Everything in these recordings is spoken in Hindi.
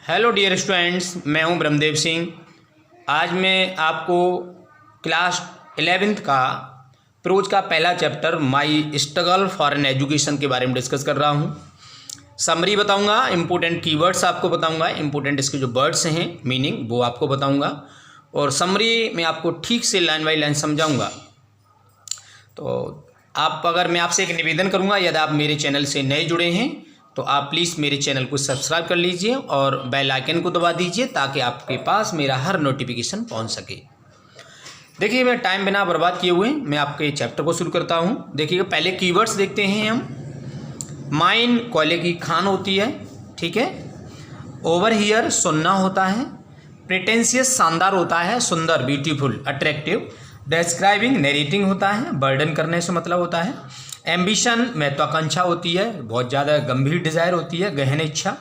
हेलो डियर स्टूडेंट्स, मैं हूं ब्रह्मदेव सिंह। आज मैं आपको क्लास 11th का प्रोज का पहला chapter my struggle for an education के बारे में डिस्कस कर रहा हूं। समरी बताऊंगा, इंपॉर्टेंट कीवर्ड्स आपको बताऊंगा, इंपॉर्टेंट इसके जो वर्ड्स हैं मीनिंग वो आपको बताऊंगा, और समरी में आपको ठीक से लाइन बाई लाइन समझाऊंगा। तो अगर मैं आपसे एक निवेदन करूंगा, यदि आप मेरे चैनल से नए जुड़े हैं तो आप प्लीज़ मेरे चैनल को सब्सक्राइब कर लीजिए और बेल आइकन को दबा दीजिए ताकि आपके पास मेरा हर नोटिफिकेशन पहुंच सके। देखिए, मैं टाइम बिना बर्बाद किए हुए मैं आपके चैप्टर को शुरू करता हूं। देखिए, पहले कीवर्ड्स देखते हैं हम। माइन कोयले की खान होती है, ठीक है। ओवर हियर सुनना होता है। प्रिटेंशियस शानदार होता है, सुंदर ब्यूटीफुल अट्रैक्टिव। डिस्क्राइबिंग नरेटिंग होता है, बर्डन करने से मतलब होता है। एम्बिशन महत्वाकांक्षा होती है, बहुत ज़्यादा गंभीर डिज़ायर होती है, गहन इच्छा।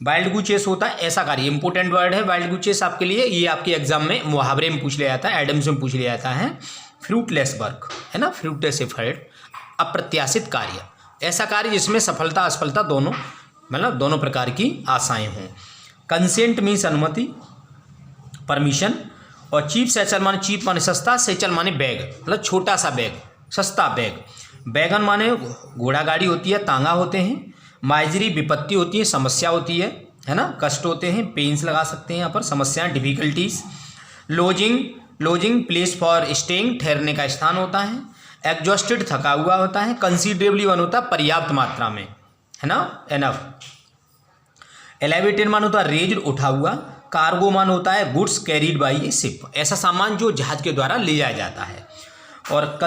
वाइल्ड गुचेस होता है ऐसा कार्य, इंपॉर्टेंट वर्ड है वाइल्ड गुचेस आपके लिए, ये आपके एग्जाम में मुहावरे में पूछ लिया जाता है, एडम्स में पूछ लिया जाता है। फ्रूटलेस वर्क है ना, फ्रूटलेस एफर्ट, अप्रत्याशित कार्य, ऐसा कार्य जिसमें सफलता असफलता दोनों मतलब दोनों प्रकार की आशाएं हों। कंसेंट मीन्स अनुमति, परमिशन। और चीप सैचल माने, चीप माने सस्ता, सैचल माने बैग मतलब छोटा सा बैग, सस्ता बैग। बैगन माने घोड़ा गाड़ी होती है, तांगा होते हैं। माइजरी विपत्ति होती है, समस्या होती है ना, कष्ट होते हैं, पेन्स लगा सकते हैं यहाँ पर, समस्याएं डिफिकल्टीज। लोजिंग प्लेस फॉर स्टेइंग, ठहरने का स्थान होता है। एग्जॉस्टेड थका हुआ होता है। कंसीडरेबली वन होता है पर्याप्त मात्रा में, है ना, एनफ। एलिवेटेड मान होता है रेज्ड उठा हुआ। कार्गो मान होता है goods carried by A ship, ऐसा सामान जो जहाज के द्वारा ले जाया जाता है। और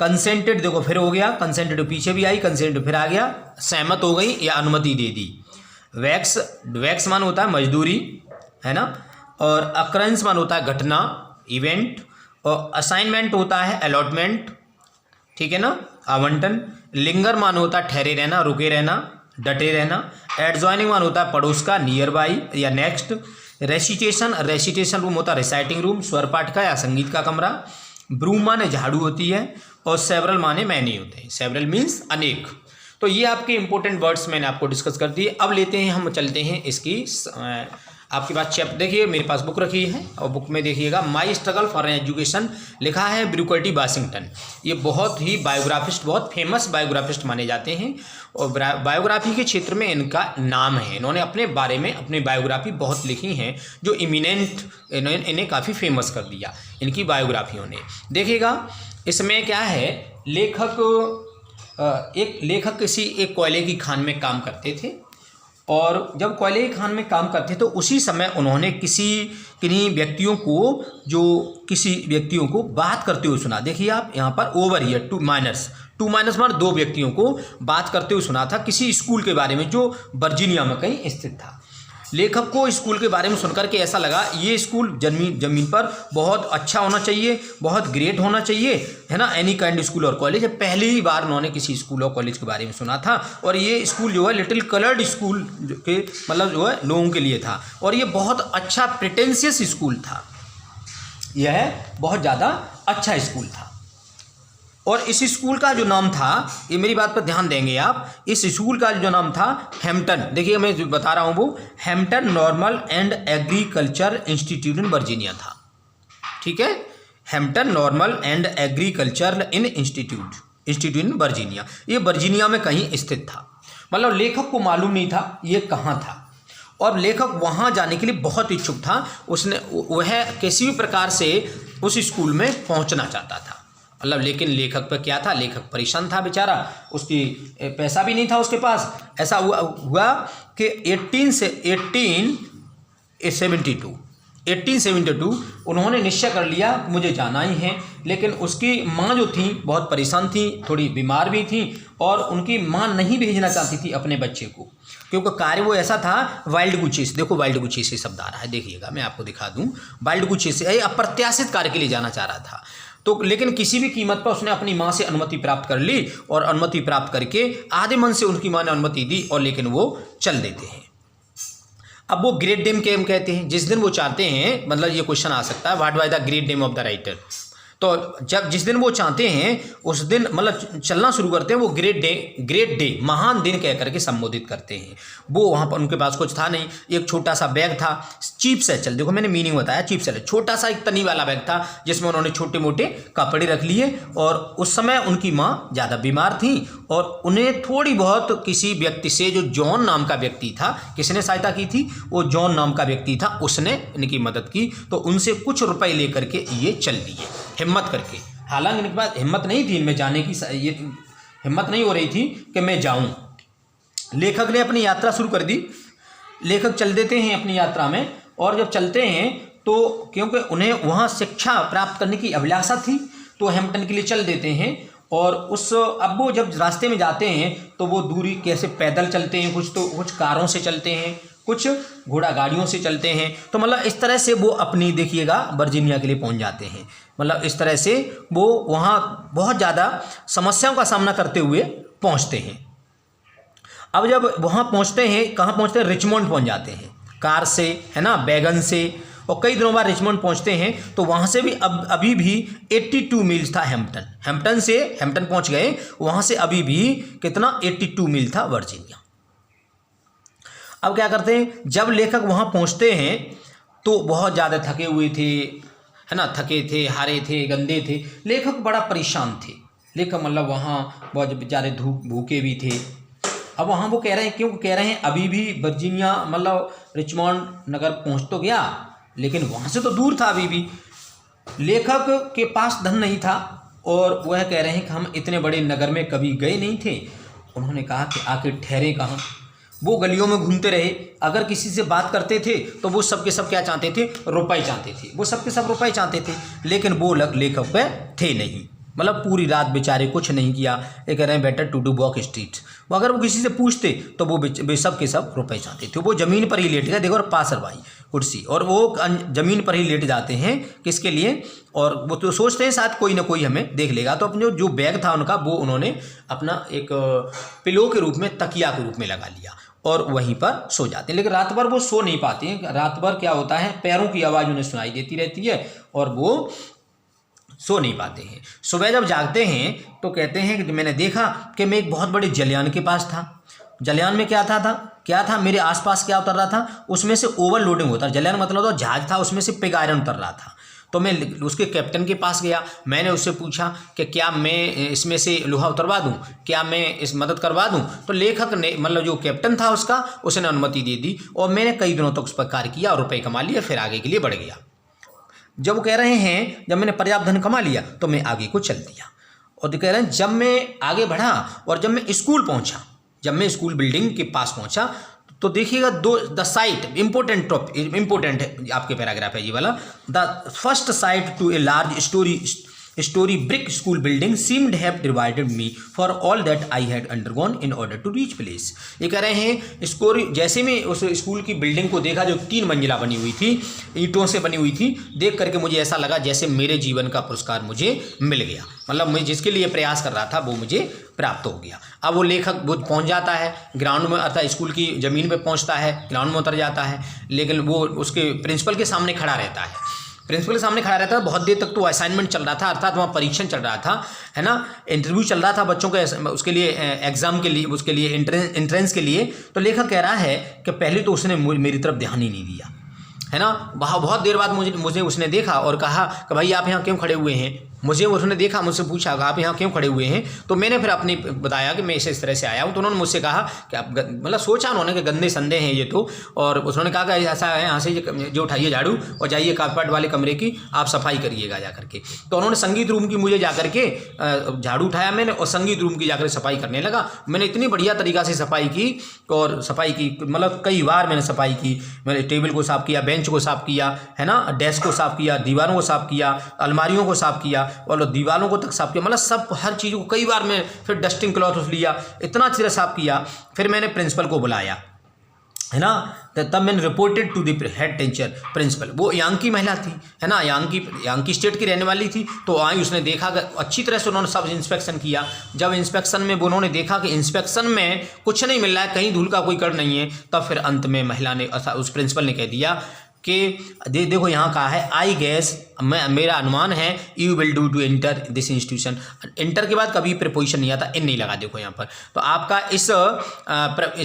कंसेंटेड देखो फिर हो गया, कंसेंटेड पीछे भी आई, कंसेंटेड फिर आ गया, सहमत हो गई या अनुमति दे दी। वैक्स मान होता है मजदूरी, है ना। और अकरेंस मान होता है घटना, इवेंट। और असाइनमेंट होता है अलॉटमेंट, ठीक है ना, आवंटन। लिंगर मान होता है ठहरे रहना, रुके रहना, डटे रहना। एडजॉइनिंग मान होता है पड़ोस का, नियर बाई या नेक्स्ट। रेसिटेशन रूम होता है रिसाइटिंग रूम, स्वर पाठ का या संगीत का कमरा। ब्रूम माने झाड़ू होती है। और सेवरल माने मैनी होते हैं, सेवरल मीन्स अनेक। तो ये आपके इंपॉर्टेंट वर्ड्स मैंने आपको डिस्कस कर दिए। अब लेते हैं हम, चलते हैं इसकी आपके पास चैप्टर। देखिए मेरे पास बुक रखी है और बुक में देखिएगा माई स्ट्रगल फॉर एन एजुकेशन लिखा है ब्रूकर टी वाशिंगटन। ये बहुत ही बायोग्राफिस्ट, बहुत फेमस बायोग्राफिस्ट माने जाते हैं और बायोग्राफी के क्षेत्र में इनका नाम है। इन्होंने अपने बारे में अपनी बायोग्राफी बहुत लिखी हैं जो इमिनेंट, इन्हें काफ़ी फेमस कर दिया इनकी बायोग्राफियों ने। देखिएगा इसमें क्या है, एक लेखक किसी एक कोयले की खान में काम करते थे, और जब कोयले की खान में काम करते तो उसी समय उन्होंने किन्हीं व्यक्तियों को बात करते हुए सुना। देखिए आप यहाँ पर ओवर हियर टू माइनस मान दो व्यक्तियों को बात करते हुए सुना था किसी स्कूल के बारे में जो वर्जीनिया में कहीं स्थित था। लेखक को स्कूल के बारे में सुनकर के ऐसा लगा ये स्कूल जमीन पर बहुत अच्छा होना चाहिए, बहुत ग्रेट होना चाहिए, है ना, एनी काइंड स्कूल और कॉलेज। पहली बार उन्होंने किसी स्कूल और कॉलेज के बारे में सुना था, और ये स्कूल जो है लिटिल कलर्ड स्कूल के मतलब जो है लोगों के लिए था, और ये बहुत अच्छा प्रिटेंशियस स्कूल था, यह बहुत ज़्यादा अच्छा स्कूल था। और इस स्कूल का जो नाम था, ये मेरी बात पर ध्यान देंगे आप, इस स्कूल का जो नाम था हैम्पटन, देखिए मैं जो बता रहा हूँ वो Hampton normal and agriculture institute in Virginia था, ठीक है। Hampton normal and agriculture institute in Virginia, ये वर्जीनिया में कहीं स्थित था। मतलब लेखक को मालूम नहीं था ये कहाँ था, और लेखक वहाँ जाने के लिए बहुत इच्छुक था। वह किसी भी प्रकार से उस स्कूल में पहुँचना चाहता था, मतलब लेकिन लेखक पर क्या था, लेखक परेशान था बेचारा, उसकी पैसा भी नहीं था उसके पास। ऐसा हुआ कि 1872 उन्होंने निश्चय कर लिया मुझे जाना ही है। लेकिन उसकी माँ जो थी बहुत परेशान थी, थोड़ी बीमार भी थी, और उनकी माँ नहीं भेजना चाहती थी अपने बच्चे को, क्योंकि कार्य वो ऐसा था। वाइल्ड गुचेस, देखो वाइल्ड गुचेस से शब्द आ रहा है, देखिएगा मैं आपको दिखा दूँ। वाइल्ड गुचेस से अप्रत्याशित कार्य के लिए जाना चाह रहा था, तो लेकिन किसी भी कीमत पर उसने अपनी माँ से अनुमति प्राप्त कर ली, और अनुमति प्राप्त करके आधे मन से उनकी माँ ने अनुमति दी, और लेकिन वो चल देते हैं। अब वो ग्रेट डेम के हम कहते हैं जिस दिन वो चाहते हैं, मतलब ये क्वेश्चन आ सकता है what was the great dame of the writer, तो जब जिस दिन वो चाहते हैं उस दिन मतलब चलना शुरू करते हैं, वो ग्रेट डे महान दिन कह करके संबोधित करते हैं। वो वहाँ पर उनके पास कुछ था नहीं, एक छोटा सा बैग था, चीप सैचल, देखो मैंने मीनिंग बताया, चीप सैचल छोटा सा एक तनी वाला बैग था जिसमें उन्होंने छोटे मोटे कपड़े रख लिए। और उस समय उनकी माँ ज़्यादा बीमार थी और उन्हें थोड़ी बहुत किसी व्यक्ति से, जो जॉन नाम का व्यक्ति था, किसने सहायता की थी, वो जॉन नाम का व्यक्ति था, उसने इनकी मदद की। तो उनसे कुछ रुपए लेकर के ये चल दिए हिम्मत करके। हालांकि इनके पास हिम्मत नहीं थी इनमें जाने की, ये हिम्मत नहीं हो रही थी कि मैं जाऊं। लेखक ने अपनी यात्रा शुरू कर दी। लेखक चल देते हैं अपनी यात्रा में, और जब चलते हैं तो क्योंकि उन्हें वहाँ शिक्षा प्राप्त करने की अभिलाषा थी तो हैम्पटन के लिए चल देते हैं। और अब वो जब रास्ते में जाते हैं तो वो दूरी कैसे पैदल चलते हैं, कुछ कारों से चलते हैं, कुछ घोड़ा गाड़ियों से चलते हैं। तो मतलब इस तरह से वो अपनी देखिएगा वर्जीनिया के लिए पहुंच जाते हैं। मतलब इस तरह से वो वहाँ बहुत ज़्यादा समस्याओं का सामना करते हुए पहुंचते हैं। अब जब वहाँ पहुंचते हैं, कहाँ पहुंचते हैं, रिचमंड पहुंच जाते हैं कार से, है ना, वैगन से। और कई दिनों बाद रिचमंड पहुंचते हैं तो वहाँ से भी अभी भी 82 मील्स था हैम्पटन पहुँच गए, वहाँ से अभी भी कितना 82 मील था वर्जीनिया। अब क्या करते हैं, जब लेखक वहाँ पहुँचते हैं तो बहुत ज़्यादा थके हुए थे, है ना, थके थे, हारे थे, गंदे थे। लेखक बड़ा परेशान थे। लेखक मतलब वहाँ बहुत बेचारे भूखे भी थे। अब वहाँ वो कह रहे हैं, क्यों कह रहे हैं, अभी भी वर्जीनिया मतलब रिचमंड नगर पहुँच तो गया लेकिन वहाँ से तो दूर था अभी भी। लेखक के पास धन नहीं था और वह कह रहे हैं कि हम इतने बड़े नगर में कभी गए नहीं थे। उन्होंने कहा कि आखिर ठहरे कहाँ। वो गलियों में घूमते रहे, अगर किसी से बात करते थे तो वो सब के सब क्या चाहते थे, रुपए चाहते थे, वो सब के सब रुपए चाहते थे। लेकिन वो लेखक पे थे नहीं, मतलब पूरी रात बेचारे कुछ नहीं किया। ये कह रहे हैं better to do walk street. वो अगर वो किसी से पूछते तो वो सब के सब रुपए चाहते थे। वो ज़मीन पर ही लेट गए, देखो, और पासरबाई कुर्सी, और वो ज़मीन पर ही लेट जाते हैं, किसके लिए, और वो तो सोचते हैं शायद कोई ना कोई हमें देख लेगा। तो अपने जो बैग था उनका वो उन्होंने अपना एक पिलो के रूप में, तकिया के रूप में लगा लिया और वहीं पर सो जाते हैं। लेकिन रात भर वो सो नहीं पाते हैं। रात भर क्या होता है, पैरों की आवाज़ उन्हें सुनाई देती रहती है और वो सो नहीं पाते हैं। सुबह जब जागते हैं तो कहते हैं कि मैंने देखा कि मैं एक बहुत बड़े जलयान के पास था। जलयान में क्या था, मेरे आसपास क्या उतर रहा था, उसमें से ओवरलोडिंग होता है। जलयान मतलब तो जहाज था, उसमें से पिग आयरन उतर रहा था। तो मैं उसके कैप्टन के पास गया, मैंने उससे पूछा कि क्या मैं इसमें से लोहा उतरवा दूं, क्या मैं इस मदद करवा दूं। तो लेखक ने, मतलब जो कैप्टन था उसका, उसने अनुमति दे दी और मैंने कई दिनों तक उस पर कार्य किया और रुपए कमा लिया, फिर आगे के लिए बढ़ गया। जब वो कह रहे हैं जब मैंने पर्याप्त धन कमा लिया तो मैं आगे को चल दिया। और कह रहे हैं जब मैं आगे बढ़ा और जब मैं स्कूल पहुंचा, जब मैं स्कूल बिल्डिंग के पास पहुंचा तो देखिएगा द साइट इंपॉर्टेंट है, आपके पैराग्राफ है ये वाला। The first sight to a large story brick school building seemed have divided me for all that I had undergone in order to reach place. ये कह रहे हैं स्टोरी, जैसे मैं उस स्कूल की बिल्डिंग को देखा जो 3 मंजिला बनी हुई थी, ईंटों से बनी हुई थी, देख करके मुझे ऐसा लगा जैसे मेरे जीवन का पुरस्कार मुझे मिल गया। मतलब मैं जिसके लिए प्रयास कर रहा था वो मुझे प्राप्त हो गया। अब वो लेखक वो पहुंच जाता है ग्राउंड में, अर्थात स्कूल की ज़मीन पे पहुंचता है, ग्राउंड में उतर जाता है, लेकिन वो उसके प्रिंसिपल के सामने खड़ा रहता है। बहुत देर तक तो असाइनमेंट चल रहा था, अर्थात वहाँ परीक्षण चल रहा था, है ना, इंटरव्यू चल रहा था बच्चों के, उसके लिए एग्ज़ाम के लिए, उसके लिए एंट्रेंस के लिए। तो लेखक कह रहा है कि पहले तो उसने मेरी तरफ ध्यान ही नहीं दिया, है ना। बहुत देर बाद मुझे उसने देखा और कहा कि भाई आप यहाँ क्यों खड़े हुए हैं। उसने देखा, मुझसे पूछा आप यहाँ क्यों खड़े हुए हैं। तो मैंने फिर अपनी बताया कि मैं इस तरह से आया हूँ। तो उन्होंने मुझसे कहा कि आप मतलब सोचा उन्होंने कि गंदे संदे हैं ये तो, और उन्होंने कहा कि ऐसा है, यहाँ से जो उठाइए झाड़ू और जाइए कारपेट वाले कमरे की आप सफाई करिएगा जा करके। तो उन्होंने संगीत रूम की मुझे जा करके झाड़ू उठाया मैंने और संगीत रूम की जाकर सफाई करने लगा। मैंने इतनी बढ़िया तरीक़ा से सफाई की, मतलब कई बार मैंने सफाई की। मैंने टेबल को साफ़ किया, बेंच को साफ़ किया, है ना, डेस्क को साफ़ किया, दीवारों को साफ़ किया, अलमारियों को साफ़ किया और दीवारों को तक साफ़ किया, मतलब सब हर चीज़ को कई बार मैं फिर डस्टिंग क्लॉथ लिया, इतना अच्छी तरह साफ़ किया। फिर मैंने प्रिंसिपल को बुलाया, है ना, तब मैंने reported to the head teacher principal. वो यांकी महिला थी, है ना, यांकी स्टेट की रहने वाली थी। तो आई, उसने देखा कि अच्छी तरह से उन्होंने सब इंस्पेक्शन किया। जब इंस्पेक्शन में उन्होंने देखा कि इंस्पेक्शन में कुछ नहीं मिल रहा है, कहीं धूल का कोई कण नहीं है, तब फिर अंत में महिला ने, उस प्रिंसिपल ने कह दिया कि देखो यहाँ कहा है आई गेस, मेरा अनुमान है, you will do to enter this institution. Enter के बाद कभी प्रीपोजिशन नहीं आता, इन नहीं लगा, देखो यहाँ पर। तो आपका इस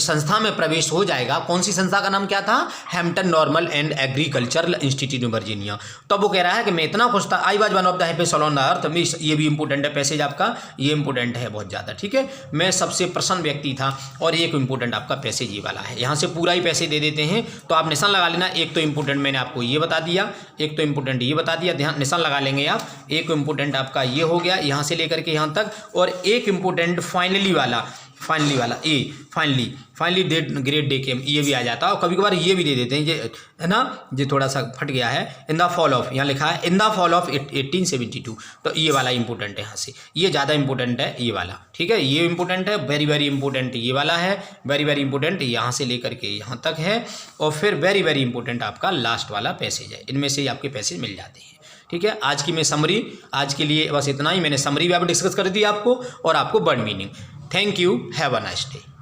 संस्था में प्रवेश हो जाएगा। कौन सी संस्था का नाम क्या था? Hampton normal and agricultural institute Virginia. तो वो कह रहा है कि मैं इतना खुश था, I was one of the happiest on the earth. ये भी इंपॉर्टेंट है पैसेज आपका, ये इंपॉर्टेंट है बहुत ज़्यादा, ठीक है। मैं सबसे प्रसन्न व्यक्ति था, और एक इंपॉर्टेंट आपका पैसेज ये वाला है। यहाँ से पूरा ही पैसे दे देते हैं, तो आप निशान लगा लेना। एक तो इंपॉर्टेंट मैंने आपको ये बता दिया, एक तो इंपॉर्टेंट ये बता दिया, ध्यान निशान लगा लेंगे आप। एक इंपॉर्टेंट आपका ये हो गया यहाँ से लेकर के यहाँ तक, और एक इंपॉर्टेंट फाइनली वाला ए, फाइनली डेट ग्रेट डे केम, ये भी आ जाता है। और कभी कभार ये भी दे देते हैं, ये है ना, ये थोड़ा सा फट गया है। इन द फॉल ऑफ, यहाँ लिखा है इन द फॉल ऑफ 1872, तो ये वाला इंपॉर्टेंट है यहाँ से, ये ज़्यादा इंपॉर्टेंट है ये वाला, ठीक है। ये इंपॉर्टेंट है, वेरी वेरी इंपॉर्टेंट ये वाला है, वेरी वेरी इंपॉर्टेंट यहाँ से लेकर के यहाँ तक है। और फिर वेरी वेरी इंपॉर्टेंट आपका लास्ट वाला पैसेज है। इनमें से ही आपके पैसेज मिल जाते हैं, ठीक है। आज की मैं समरी, आज के लिए बस इतना ही। मैंने समरी भी आप डिस्कस कर दी आपको, और आपको word meaning. Thank you, have a nice day.